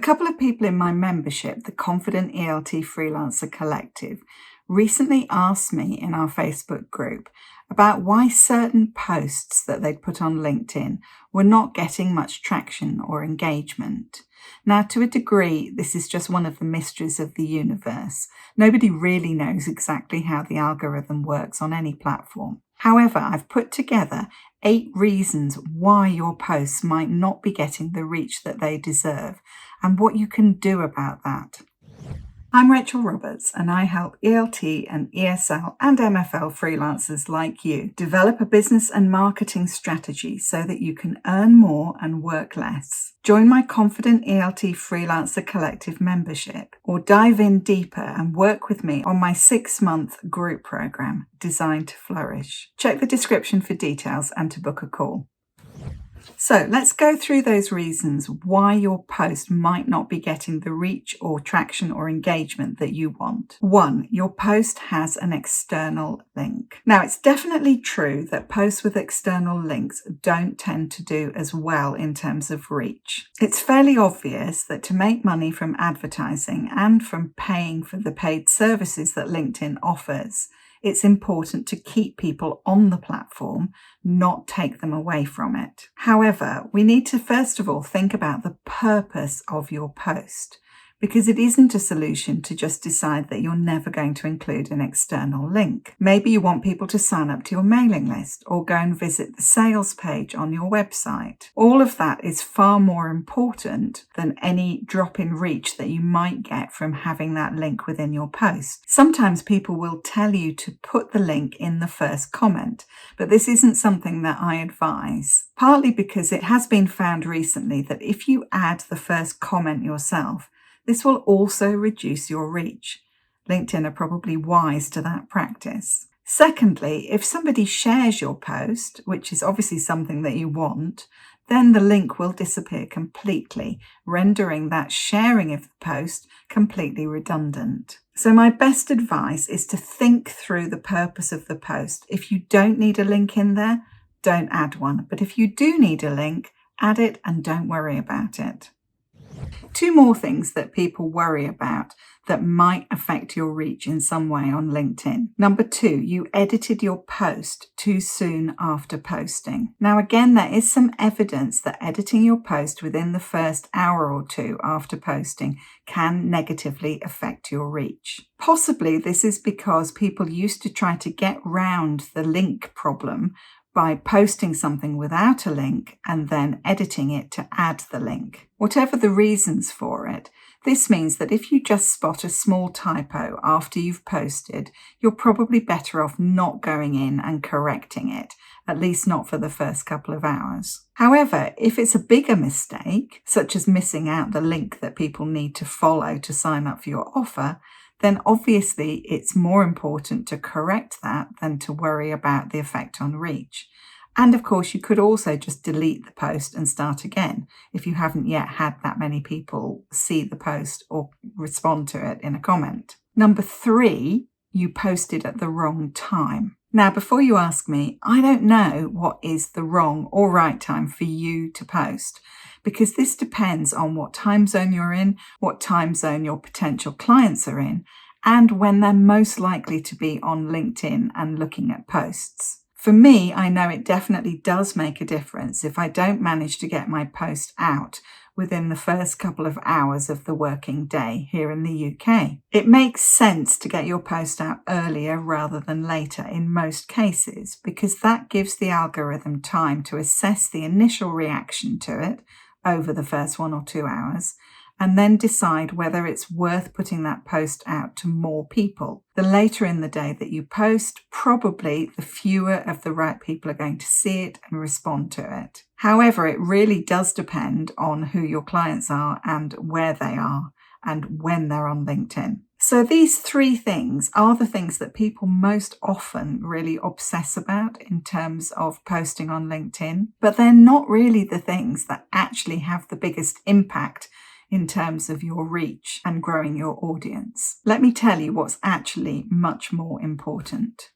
couple of people in my membership, the Confident ELT Freelancer Collective, recently asked me in our Facebook group about why certain posts that they'd put on LinkedIn were not getting much traction or engagement. Now, to a degree, this is just one of the mysteries of the universe. Nobody really knows exactly how the algorithm works on any platform. However, I've put together 8 reasons why your posts might not be getting the reach that they deserve and what you can do about that. I'm Rachel Roberts, and I help ELT and ESL and MFL freelancers like you develop a business and marketing strategy so that you can earn more and work less. Join my Confident ELT Freelancer Collective membership or dive in deeper and work with me on my 6-month group program, Designed to Flourish. Check the description for details and to book a call. So let's go through those reasons why your post might not be getting the reach or traction or engagement that you want. 1, your post has an external link. Now, it's definitely true that posts with external links don't tend to do as well in terms of reach. It's fairly obvious that to make money from advertising and from paying for the paid services that LinkedIn offers, it's important to keep people on the platform, not take them away from it. However, we need to first of all think about the purpose of your post, because it isn't a solution to just decide that you're never going to include an external link. Maybe you want people to sign up to your mailing list or go and visit the sales page on your website. All of that is far more important than any drop in reach that you might get from having that link within your post. Sometimes people will tell you to put the link in the first comment, but this isn't something that I advise. Partly because it has been found recently that if you add the first comment yourself, this will also reduce your reach. LinkedIn are probably wise to that practice. Secondly, if somebody shares your post, which is obviously something that you want, then the link will disappear completely, rendering that sharing of the post completely redundant. So my best advice is to think through the purpose of the post. If you don't need a link in there, don't add one. But if you do need a link, add it and don't worry about it. 2 more things that people worry about that might affect your reach in some way on LinkedIn. Number 2, you edited your post too soon after posting. Now again, there is some evidence that editing your post within the first hour or 2 after posting can negatively affect your reach. Possibly this is because people used to try to get round the link problem by posting something without a link and then editing it to add the link. Whatever the reasons for it, this means that if you just spot a small typo after you've posted, you're probably better off not going in and correcting it, at least not for the first couple of hours. However, if it's a bigger mistake, such as missing out the link that people need to follow to sign up for your offer, then obviously it's more important to correct that than to worry about the effect on reach. And of course, you could also just delete the post and start again if you haven't yet had that many people see the post or respond to it in a comment. Number 3, you posted at the wrong time. Now, before you ask me, I don't know what is the wrong or right time for you to post, because this depends on what time zone you're in, what time zone your potential clients are in, and when they're most likely to be on LinkedIn and looking at posts. For me, I know it definitely does make a difference if I don't manage to get my post out within the first couple of hours of the working day here in the UK. It makes sense to get your post out earlier rather than later in most cases, because that gives the algorithm time to assess the initial reaction to it over the first 1 or 2 hours, and then decide whether it's worth putting that post out to more people. The later in the day that you post, probably the fewer of the right people are going to see it and respond to it. However, it really does depend on who your clients are and where they are and when they're on LinkedIn. So these 3 things are the things that people most often really obsess about in terms of posting on LinkedIn, but they're not really the things that actually have the biggest impact in terms of your reach and growing your audience. Let me tell you what's actually much more important.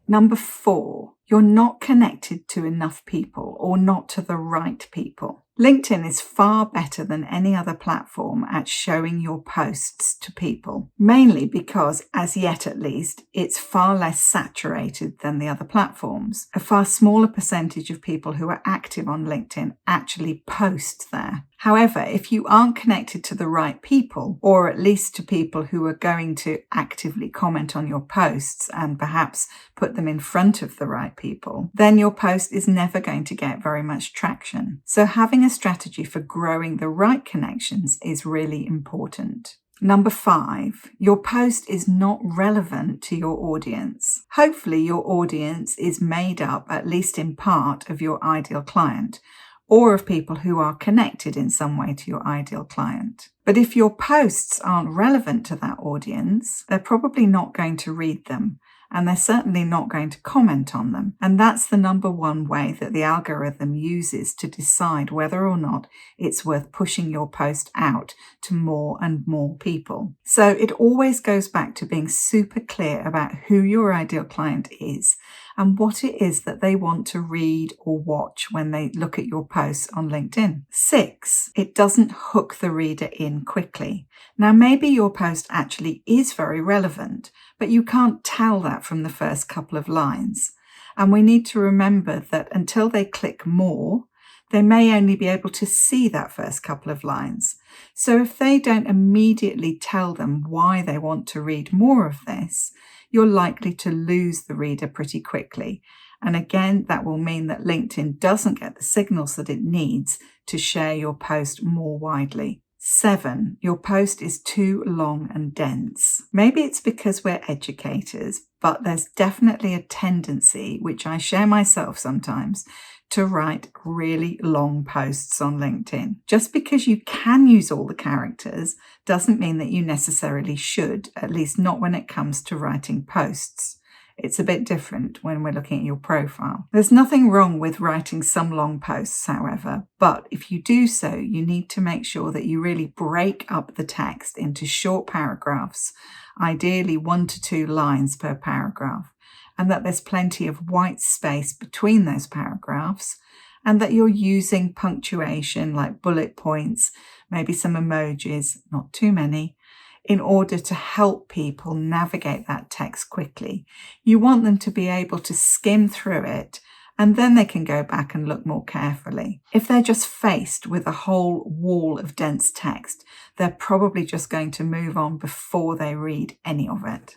Number 4, you're not connected to enough people or not to the right people. LinkedIn is far better than any other platform at showing your posts to people, mainly because, as yet at least, it's far less saturated than the other platforms. A far smaller percentage of people who are active on LinkedIn actually post there. However, if you aren't connected to the right people, or at least to people who are going to actively comment on your posts and perhaps put them in front of the right people, then your post is never going to get very much traction. So having a strategy for growing the right connections is really important. Number 5, your post is not relevant to your audience. Hopefully your audience is made up, at least in part, of your ideal client, or of people who are connected in some way to your ideal client. But if your posts aren't relevant to that audience, they're probably not going to read them, and they're certainly not going to comment on them. And that's the number one way that the algorithm uses to decide whether or not it's worth pushing your post out to more and more people. So it always goes back to being super clear about who your ideal client is and what it is that they want to read or watch when they look at your posts on LinkedIn. 6, it doesn't hook the reader in quickly. Now, maybe your post actually is very relevant, but you can't tell that from the first couple of lines. And we need to remember that until they click more, they may only be able to see that first couple of lines. So if they don't immediately tell them why they want to read more of this, you're likely to lose the reader pretty quickly. And again, that will mean that LinkedIn doesn't get the signals that it needs to share your post more widely. 7, your post is too long and dense. Maybe it's because we're educators, but there's definitely a tendency, which I share myself sometimes, to write really long posts on LinkedIn. Just because you can use all the characters doesn't mean that you necessarily should, at least not when it comes to writing posts. It's a bit different when we're looking at your profile. There's nothing wrong with writing some long posts, however, but if you do so, you need to make sure that you really break up the text into short paragraphs, ideally 1 to 2 lines per paragraph, and that there's plenty of white space between those paragraphs, and that you're using punctuation like bullet points, maybe some emojis, not too many, in order to help people navigate that text quickly. You want them to be able to skim through it, and then they can go back and look more carefully. If they're just faced with a whole wall of dense text, they're probably just going to move on before they read any of it.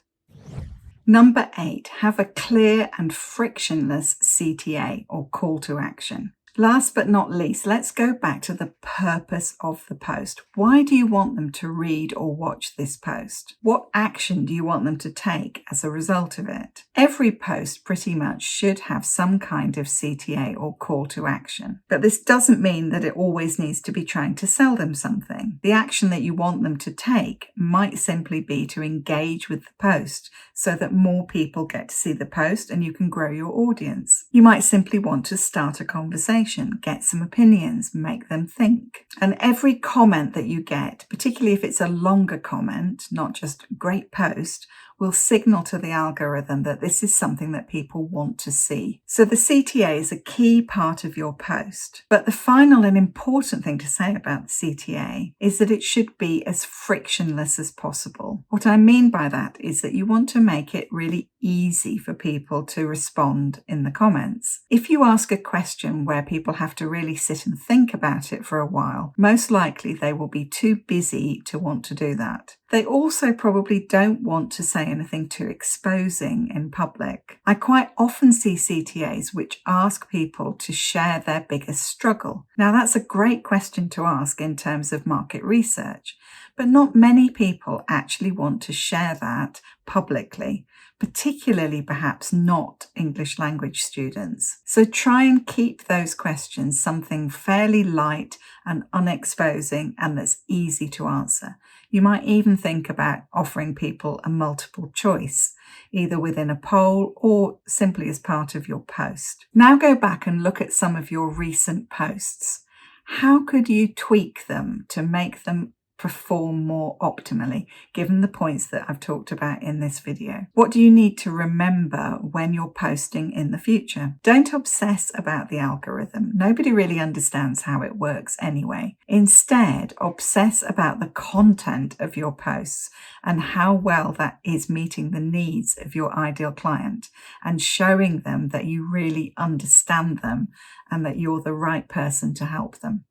Number 8, have a clear and frictionless CTA, or call to action. Last but not least, let's go back to the purpose of the post. Why do you want them to read or watch this post? What action do you want them to take as a result of it? Every post pretty much should have some kind of CTA or call to action. But this doesn't mean that it always needs to be trying to sell them something. The action that you want them to take might simply be to engage with the post so that more people get to see the post and you can grow your audience. You might simply want to start a conversation, get some opinions, make them think. And every comment that you get, particularly if it's a longer comment, not just great post, will signal to the algorithm that this is something that people want to see. So the CTA is a key part of your post. But the final and important thing to say about the CTA is that it should be as frictionless as possible. What I mean by that is that you want to make it really easy for people to respond in the comments. If you ask a question where people have to really sit and think about it for a while, most likely they will be too busy to want to do that. They also probably don't want to say anything too exposing in public. I quite often see CTAs which ask people to share their biggest struggle. Now, that's a great question to ask in terms of market research, but not many people actually want to share that publicly, particularly perhaps not English language students. So try and keep those questions something fairly light and unexposing and that's easy to answer. You might even think about offering people a multiple choice, either within a poll or simply as part of your post. Now go back and look at some of your recent posts. How could you tweak them to make them perform more optimally, given the points that I've talked about in this video? What do you need to remember when you're posting in the future? Don't obsess about the algorithm. Nobody really understands how it works anyway. Instead, obsess about the content of your posts and how well that is meeting the needs of your ideal client and showing them that you really understand them and that you're the right person to help them.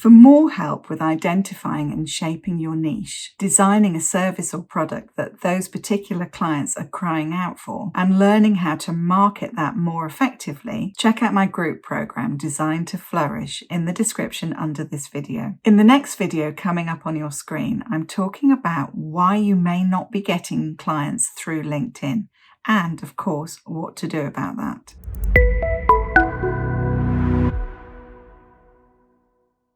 For more help with identifying and shaping your niche, designing a service or product that those particular clients are crying out for, and learning how to market that more effectively, check out my group program, Designed to Flourish, in the description under this video. In the next video coming up on your screen, I'm talking about why you may not be getting clients through LinkedIn, and of course, what to do about that.